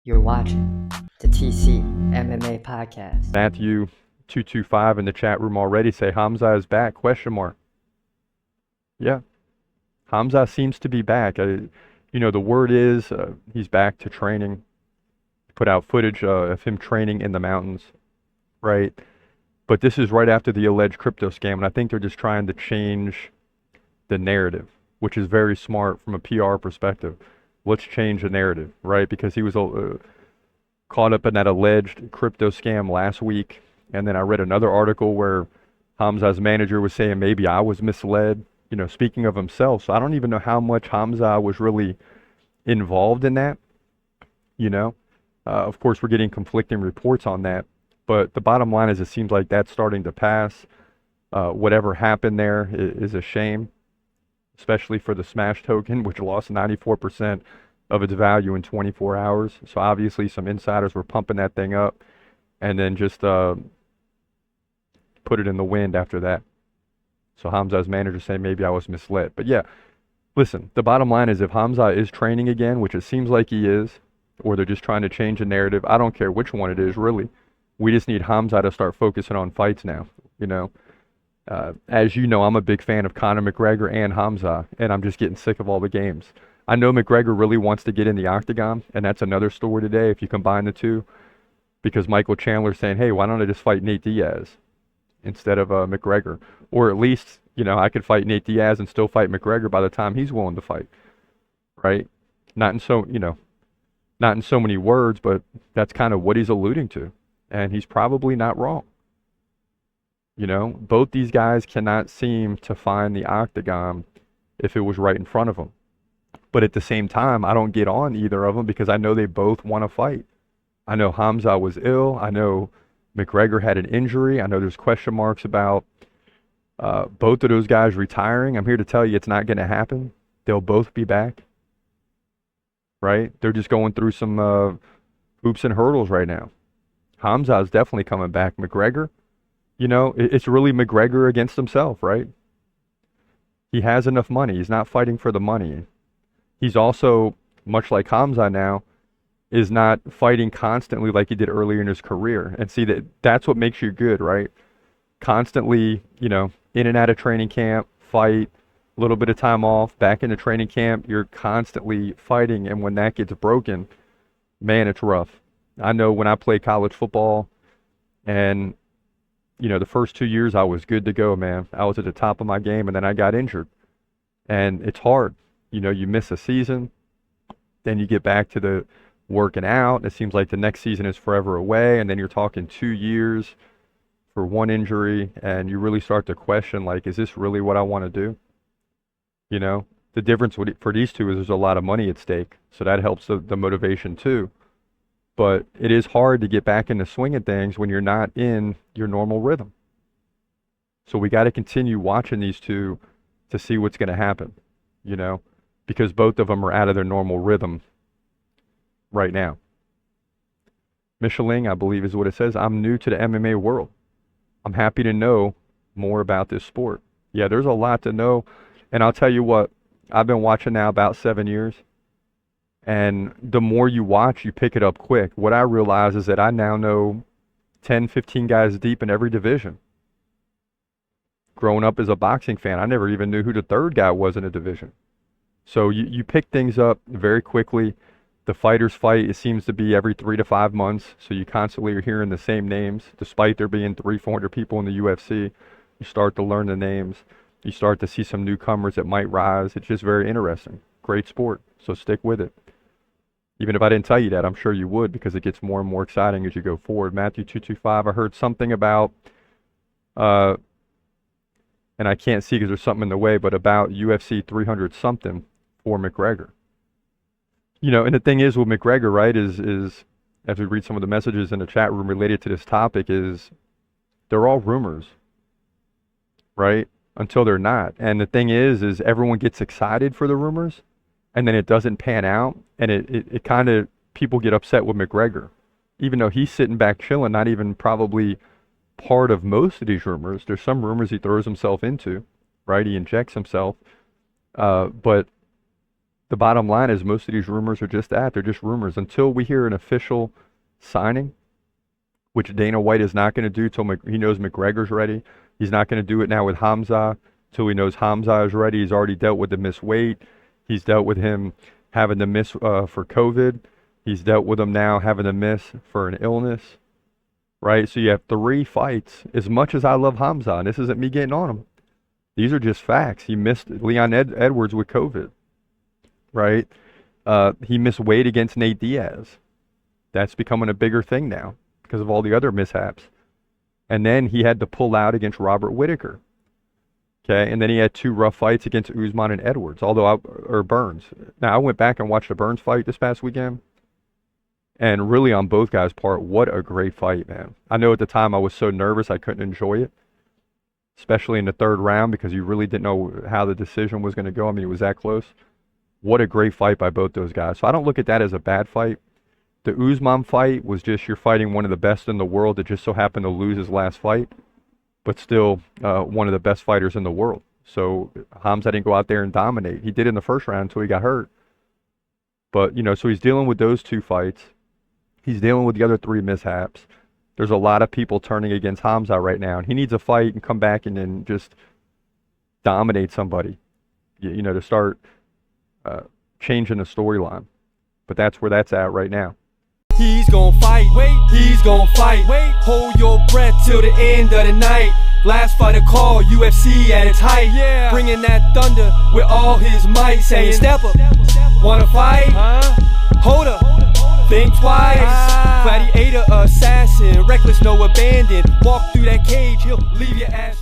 You're watching the TCMMA podcast. Matthew 225 in the chat room already say Khamzat is back, question mark. Yeah, Khamzat seems to be back. The word is he's back to training. Put out footage of him training in the mountains, right? But this is right after the alleged crypto scam, and I think they're just trying to change the narrative, which is very smart from a PR perspective. Let's change the narrative, right? Because he was caught up in that alleged crypto scam last week. And then I read another article where Khamzat's manager was saying maybe I was misled, speaking of himself. So I don't even know how much Khamzat was really involved in that, Of course, we're getting conflicting reports on that. But the bottom line is it seems like that's starting to pass. Whatever happened there is a shame, especially for the Smash token, which lost 94% of its value in 24 hours. So obviously some insiders were pumping that thing up and then just put it in the wind after that. So Khamzat's manager saying maybe I was misled. But yeah, listen, the bottom line is if Khamzat is training again, which it seems like he is, or they're just trying to change the narrative, I don't care which one it is, really. We just need Khamzat to start focusing on fights now, As you know, I'm a big fan of Conor McGregor and Khamzat, and I'm just getting sick of all the games. I know McGregor really wants to get in the octagon, and that's another story today if you combine the two, because Michael Chandler's saying, hey, why don't I just fight Nate Diaz instead of McGregor? Or at least, I could fight Nate Diaz and still fight McGregor by the time he's willing to fight, right? Not in so many words, but that's kind of what he's alluding to, and he's probably not wrong. Both these guys cannot seem to find the octagon if it was right in front of them. But at the same time, I don't get on either of them because I know they both want to fight. I know Khamzat was ill. I know McGregor had an injury. I know there's question marks about both of those guys retiring. I'm here to tell you it's not going to happen. They'll both be back, right? They're just going through some hoops and hurdles right now. Khamzat is definitely coming back. McGregor, it's really McGregor against himself, right? He has enough money. He's not fighting for the money. He's also, much like Khamzat now, is not fighting constantly like he did earlier in his career. And see, that's what makes you good, right? Constantly, in and out of training camp, fight, a little bit of time off, back into training camp, you're constantly fighting. And when that gets broken, man, it's rough. I know when I played college football and the first 2 years I was good to go, man. I was at the top of my game and then I got injured. And it's hard. You miss a season, then you get back to the working out. It seems like the next season is forever away. And then you're talking 2 years for one injury. And you really start to question, like, is this really what I want to do? The difference for these two is there's a lot of money at stake. So that helps the motivation too. But it is hard to get back in the swing of things when you're not in your normal rhythm. So we got to continue watching these two to see what's going to happen, because both of them are out of their normal rhythm right now. Michelin, I believe is what it says. I'm new to the MMA world. I'm happy to know more about this sport. Yeah, there's a lot to know. And I'll tell you what, I've been watching now about 7 years. And the more you watch, you pick it up quick. What I realize is that I now know 10, 15 guys deep in every division. Growing up as a boxing fan, I never even knew who the third guy was in a division. So you pick things up very quickly. The fighters fight, it seems to be every 3 to 5 months. So you constantly are hearing the same names. Despite there being 300-400 people in the UFC, you start to learn the names. You start to see some newcomers that might rise. It's just very interesting. Great sport. So stick with it. Even if I didn't tell you that, I'm sure you would, because it gets more and more exciting as you go forward. Matthew 225, I heard something about, and I can't see because there's something in the way, but about UFC 300 something for McGregor. And the thing is with McGregor, right, is as we read some of the messages in the chat room related to this topic, is they're all rumors, right, until they're not. And the thing is everyone gets excited for the rumors, and then it doesn't pan out, and it kind of, people get upset with McGregor. Even though he's sitting back chilling, not even probably part of most of these rumors. There's some rumors he throws himself into, right? He injects himself. But the bottom line is most of these rumors are just that. They're just rumors. Until we hear an official signing, which Dana White is not going to do till he knows McGregor's ready. He's not going to do it now with Khamzat till he knows Khamzat is ready. He's already dealt with the missed weight. He's dealt with him having to miss for COVID. He's dealt with him now having to miss for an illness, right? So you have 3 fights. As much as I love Khamzat, and this isn't me getting on him, these are just facts. He missed Leon Edwards with COVID, right? He missed weight against Nate Diaz. That's becoming a bigger thing now because of all the other mishaps. And then he had to pull out against Robert Whittaker. Okay, and then he had 2 rough fights against Usman and Edwards, or Burns. Now, I went back and watched the Burns fight this past weekend, and really on both guys' part, what a great fight, man. I know at the time I was so nervous I couldn't enjoy it, especially in the 3rd round because you really didn't know how the decision was going to go. I mean, it was that close. What a great fight by both those guys. So I don't look at that as a bad fight. The Usman fight was just you're fighting one of the best in the world that just so happened to lose his last fight, but still one of the best fighters in the world. So Khamzat didn't go out there and dominate. He did in the 1st round until he got hurt. But, so he's dealing with those 2 fights. He's dealing with the other 3 mishaps. There's a lot of people turning against Khamzat right now, and he needs a fight and come back and then just dominate somebody, to start changing the storyline. But that's where that's at right now. He's gon' fight, wait, he's gon' fight, wait, hold your breath till the end of the night. Last fighter call, UFC at its height, yeah. Bringing that thunder with all his might, saying step up, wanna fight, hold up, think twice, gladiator assassin, reckless no abandon, walk through that cage, he'll leave your ass